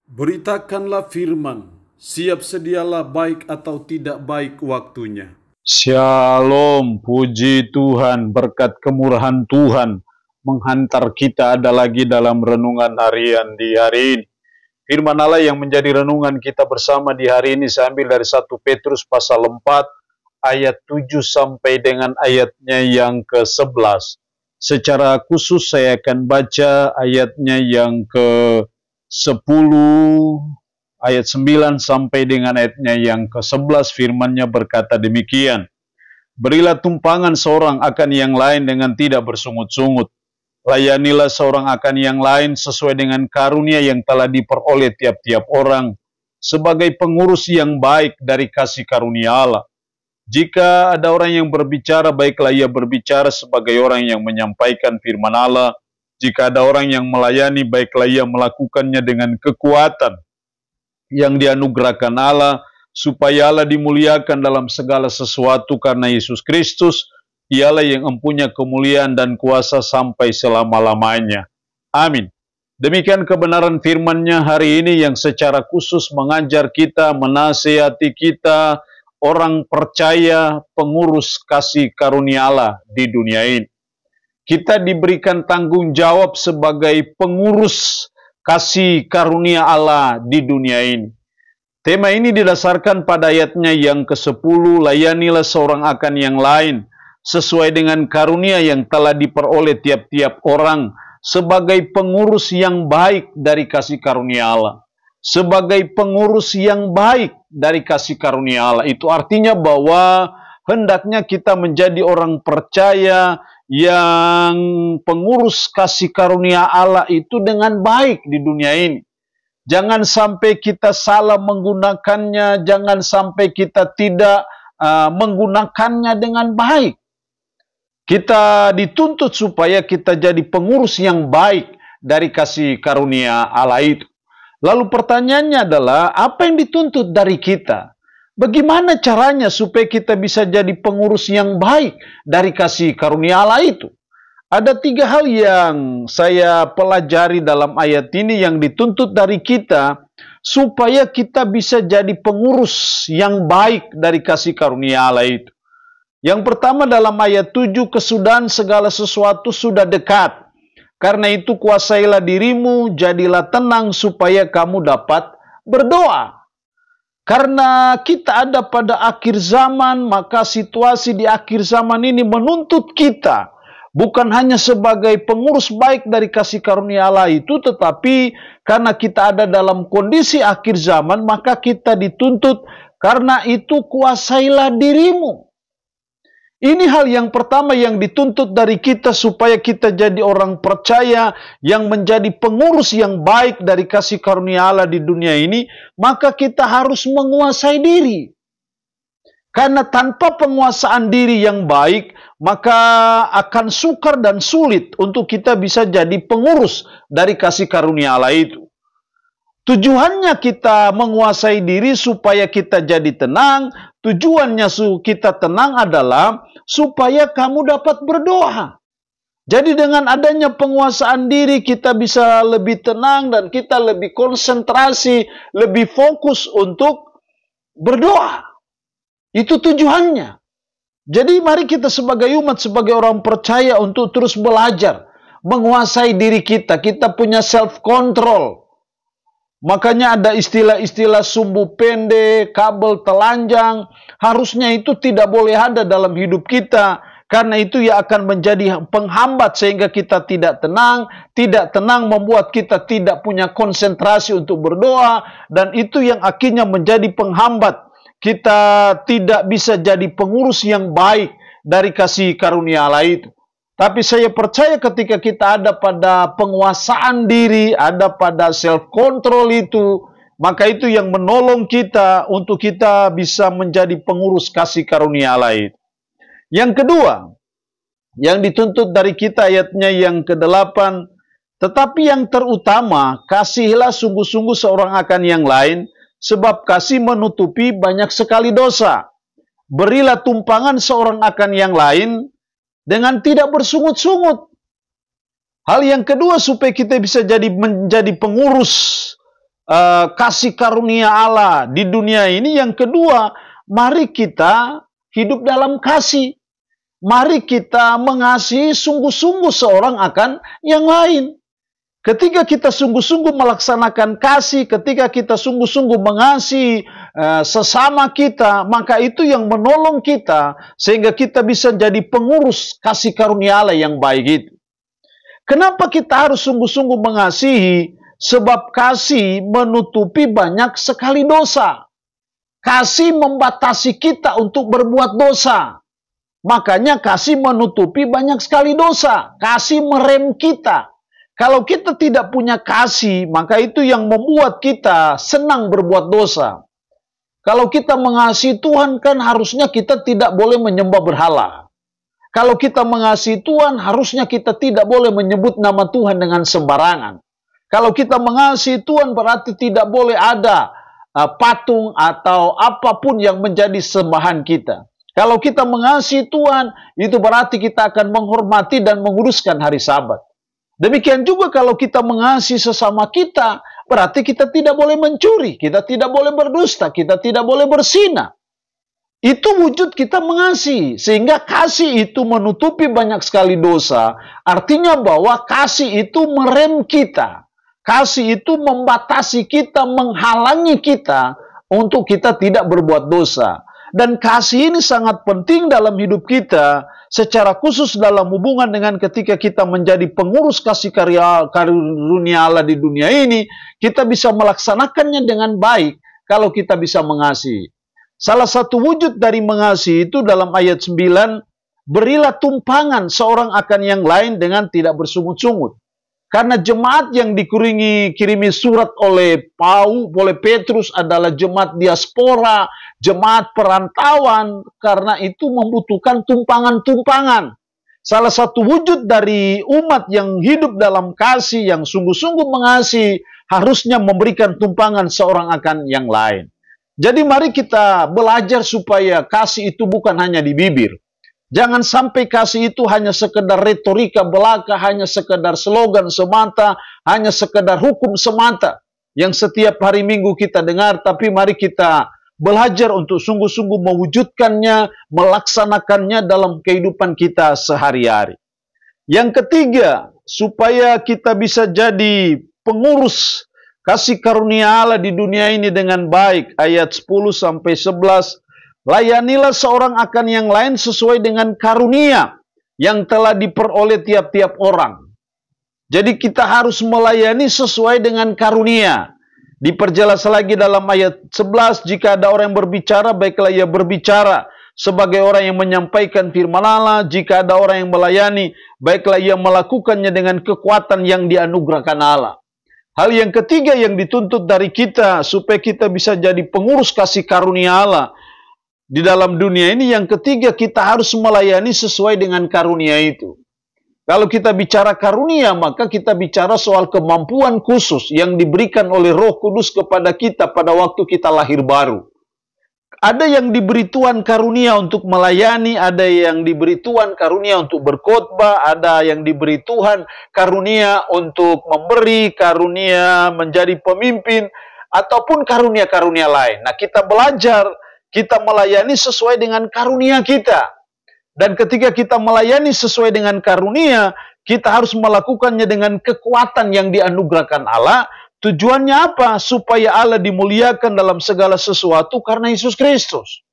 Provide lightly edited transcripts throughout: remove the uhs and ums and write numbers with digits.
Beritakanlah firman, siap sedialah baik atau tidak baik waktunya. Shalom, puji Tuhan, berkat kemurahan Tuhan menghantar kita ada lagi dalam renungan harian di hari ini. Firman Allah yang menjadi renungan kita bersama di hari ini saya ambil dari 1 Petrus pasal 4 ayat 7 sampai dengan ayatnya yang ke-11. Secara khusus saya akan baca ayatnya yang ke-10, ayat 9 sampai dengan ayatnya yang ke-11. Firman-Nya berkata demikian. Berilah tumpangan seorang akan yang lain dengan tidak bersungut-sungut. Layanilah seorang akan yang lain sesuai dengan karunia yang telah diperoleh tiap-tiap orang sebagai pengurus yang baik dari kasih karunia Allah. Jika ada orang yang berbicara, baiklah ia berbicara sebagai orang yang menyampaikan firman Allah. Jika ada orang yang melayani, baiklah ia melakukannya dengan kekuatan yang dianugerahkan Allah, supaya Allah dimuliakan dalam segala sesuatu karena Yesus Kristus. Ialah yang mempunyai kemuliaan dan kuasa sampai selama-lamanya. Amin. Demikian kebenaran firman-Nya hari ini yang secara khusus mengajar kita, menasihati kita, orang percaya, pengurus kasih karunia Allah di dunia ini. Kita diberikan tanggung jawab sebagai pengurus kasih karunia Allah di dunia ini. Tema ini didasarkan pada ayatnya yang ke-10, layanilah seorang akan yang lain, sesuai dengan karunia yang telah diperoleh tiap-tiap orang, sebagai pengurus yang baik dari kasih karunia Allah. Sebagai pengurus yang baik dari kasih karunia Allah. Itu artinya bahwa hendaknya kita menjadi orang percaya yang pengurus kasih karunia Allah itu dengan baik di dunia ini. Jangan sampai kita salah menggunakannya, jangan sampai kita tidak menggunakannya dengan baik. Kita dituntut supaya kita jadi pengurus yang baik dari kasih karunia Allah itu. Lalu pertanyaannya adalah, apa yang dituntut dari kita? Bagaimana caranya supaya kita bisa jadi pengurus yang baik dari kasih karunia Allah itu? Ada 3 hal yang saya pelajari dalam ayat ini yang dituntut dari kita supaya kita bisa jadi pengurus yang baik dari kasih karunia Allah itu. Yang pertama dalam ayat 7, kesudahan segala sesuatu sudah dekat. Karena itu kuasailah dirimu, jadilah tenang supaya kamu dapat berdoa. Karena kita ada pada akhir zaman, maka situasi di akhir zaman ini menuntut kita bukan hanya sebagai pengurus baik dari kasih karunia Allah itu, tetapi karena kita ada dalam kondisi akhir zaman, maka kita dituntut karena itu kuasailah dirimu. Ini hal yang pertama yang dituntut dari kita supaya kita jadi orang percaya yang menjadi pengurus yang baik dari kasih karunia Allah di dunia ini, maka kita harus menguasai diri. Karena tanpa penguasaan diri yang baik, maka akan sukar dan sulit untuk kita bisa jadi pengurus dari kasih karunia Allah itu. Tujuannya kita menguasai diri supaya kita jadi tenang. Tujuannya kita tenang adalah supaya kamu dapat berdoa. Jadi dengan adanya penguasaan diri kita bisa lebih tenang dan kita lebih konsentrasi, lebih fokus untuk berdoa. Itu tujuannya. Jadi mari kita sebagai umat, sebagai orang percaya untuk terus belajar menguasai diri kita. Kita punya self-control. Makanya ada istilah-istilah sumbu pendek, kabel telanjang. Harusnya itu tidak boleh ada dalam hidup kita. Karena itu ya akan menjadi penghambat sehingga kita tidak tenang. Tidak tenang membuat kita tidak punya konsentrasi untuk berdoa. Dan itu yang akhirnya menjadi penghambat. Kita tidak bisa jadi pengurus yang baik dari kasih karunia Allah itu. Tapi saya percaya ketika kita ada pada penguasaan diri, ada pada self-control itu, maka itu yang menolong kita untuk kita bisa menjadi pengurus kasih karunia Allah itu. Yang kedua, yang dituntut dari kita ayatnya yang ke-8, tetapi yang terutama, kasihilah sungguh-sungguh seorang akan yang lain, sebab kasih menutupi banyak sekali dosa. Berilah tumpangan seorang akan yang lain, dengan tidak bersungut-sungut. Hal yang kedua supaya kita bisa menjadi pengurus kasih karunia Allah di dunia ini. Yang kedua, mari kita hidup dalam kasih. Mari kita mengasihi sungguh-sungguh seorang akan yang lain. Ketika kita sungguh-sungguh melaksanakan kasih, ketika kita sungguh-sungguh mengasihi sesama kita, maka itu yang menolong kita sehingga kita bisa jadi pengurus kasih karunia Allah yang baik itu. Kenapa kita harus sungguh-sungguh mengasihi? Sebab kasih menutupi banyak sekali dosa. Kasih membatasi kita untuk berbuat dosa. Makanya kasih menutupi banyak sekali dosa. Kasih merem kita. Kalau kita tidak punya kasih, maka itu yang membuat kita senang berbuat dosa. Kalau kita mengasihi Tuhan, kan harusnya kita tidak boleh menyembah berhala. Kalau kita mengasihi Tuhan, harusnya kita tidak boleh menyebut nama Tuhan dengan sembarangan. Kalau kita mengasihi Tuhan, berarti tidak boleh ada patung atau apapun yang menjadi sembahan kita. Kalau kita mengasihi Tuhan, itu berarti kita akan menghormati dan menguruskan hari Sabat. Demikian juga kalau kita mengasihi sesama kita, berarti kita tidak boleh mencuri, kita tidak boleh berdusta, kita tidak boleh berzina. Itu wujud kita mengasihi, sehingga kasih itu menutupi banyak sekali dosa. Artinya bahwa kasih itu merem kita. Kasih itu membatasi kita, menghalangi kita untuk kita tidak berbuat dosa. Dan kasih ini sangat penting dalam hidup kita, secara khusus dalam hubungan dengan ketika kita menjadi pengurus kasih karunia Allah di dunia ini, kita bisa melaksanakannya dengan baik kalau kita bisa mengasihi. Salah satu wujud dari mengasihi itu dalam ayat 9, berilah tumpangan seorang akan yang lain dengan tidak bersungut-sungut. Karena jemaat yang kirimi surat oleh Petrus adalah jemaat diaspora, jemaat perantauan, karena itu membutuhkan tumpangan-tumpangan. Salah satu wujud dari umat yang hidup dalam kasih, yang sungguh-sungguh mengasihi, harusnya memberikan tumpangan seorang akan yang lain. Jadi mari kita belajar supaya kasih itu bukan hanya di bibir. Jangan sampai kasih itu hanya sekedar retorika belaka, hanya sekedar slogan semata, hanya sekedar hukum semata yang setiap hari Minggu kita dengar, tapi mari kita belajar untuk sungguh-sungguh mewujudkannya, melaksanakannya dalam kehidupan kita sehari-hari. Yang ketiga, supaya kita bisa jadi pengurus kasih karunia Allah di dunia ini dengan baik, ayat 10-11, layanilah seorang akan yang lain sesuai dengan karunia yang telah diperoleh tiap-tiap orang. Jadi kita harus melayani sesuai dengan karunia. Diperjelas lagi dalam ayat 11, jika ada orang yang berbicara, baiklah ia berbicara sebagai orang yang menyampaikan firman Allah. Jika ada orang yang melayani, baiklah ia melakukannya dengan kekuatan yang dianugerahkan Allah. Hal yang ketiga yang dituntut dari kita supaya kita bisa jadi pengurus kasih karunia Allah di dalam dunia ini, yang ketiga kita harus melayani sesuai dengan karunia itu. Kalau kita bicara karunia, maka kita bicara soal kemampuan khusus yang diberikan oleh Roh Kudus kepada kita pada waktu kita lahir baru. Ada yang diberi Tuhan karunia untuk melayani, ada yang diberi Tuhan karunia untuk berkhotbah, ada yang diberi Tuhan karunia untuk memberi, karunia menjadi pemimpin, ataupun karunia-karunia lain. Nah, kita belajar, kita melayani sesuai dengan karunia kita. Dan ketika kita melayani sesuai dengan karunia, kita harus melakukannya dengan kekuatan yang dianugerahkan Allah. Tujuannya apa? Supaya Allah dimuliakan dalam segala sesuatu karena Yesus Kristus.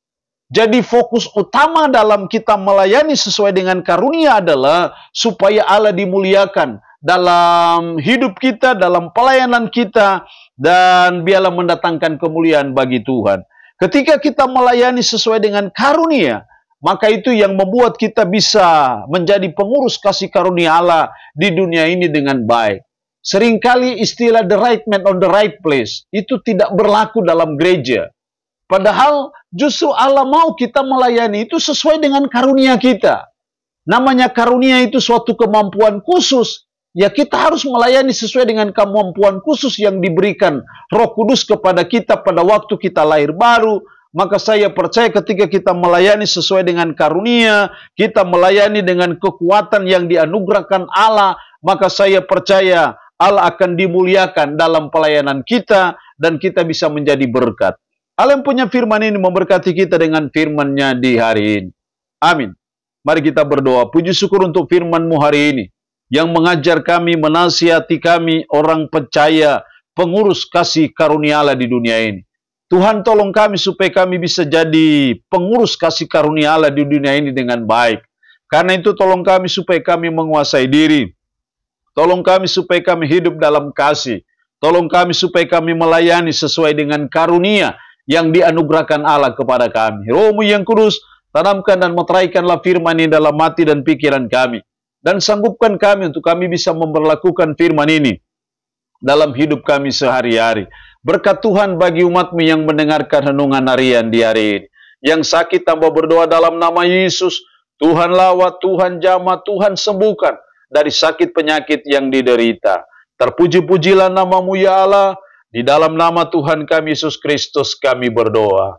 Jadi fokus utama dalam kita melayani sesuai dengan karunia adalah supaya Allah dimuliakan dalam hidup kita, dalam pelayanan kita, dan biarlah mendatangkan kemuliaan bagi Tuhan. Ketika kita melayani sesuai dengan karunia, maka itu yang membuat kita bisa menjadi pengurus kasih karunia Allah di dunia ini dengan baik. Seringkali istilah the right man on the right place itu tidak berlaku dalam gereja. Padahal justru Allah mau kita melayani itu sesuai dengan karunia kita. Namanya karunia itu suatu kemampuan khusus. Ya kita harus melayani sesuai dengan kemampuan khusus yang diberikan Roh Kudus kepada kita pada waktu kita lahir baru. Maka saya percaya ketika kita melayani sesuai dengan karunia, kita melayani dengan kekuatan yang dianugerahkan Allah, maka saya percaya Allah akan dimuliakan dalam pelayanan kita, dan kita bisa menjadi berkat. Allah yang punya firman ini memberkati kita dengan firman-Nya di hari ini. Amin. Mari kita berdoa. Puji syukur untuk firman-Mu hari ini, yang mengajar kami, menasihati kami, orang percaya, pengurus kasih karunia Allah di dunia ini. Tuhan, tolong kami supaya kami bisa jadi pengurus kasih karunia Allah di dunia ini dengan baik. Karena itu tolong kami supaya kami menguasai diri. Tolong kami supaya kami hidup dalam kasih. Tolong kami supaya kami melayani sesuai dengan karunia yang dianugerahkan Allah kepada kami. Roh-Mu yang kudus, tanamkan dan meteraikanlah firman ini dalam hati dan pikiran kami. Dan sanggupkan kami untuk kami bisa memperlakukan firman ini dalam hidup kami sehari-hari. Berkat Tuhan bagi umat-Mu yang mendengarkan renungan harian di hari ini. Yang sakit tambah berdoa dalam nama Yesus. Tuhan lawat, Tuhan jamah, Tuhan sembuhkan dari sakit penyakit yang diderita. Terpuji-pujilah nama-Mu ya Allah. Di dalam nama Tuhan kami Yesus Kristus kami berdoa.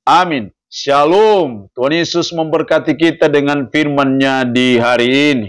Amin. Shalom. Tuhan Yesus memberkati kita dengan firman-Nya di hari ini.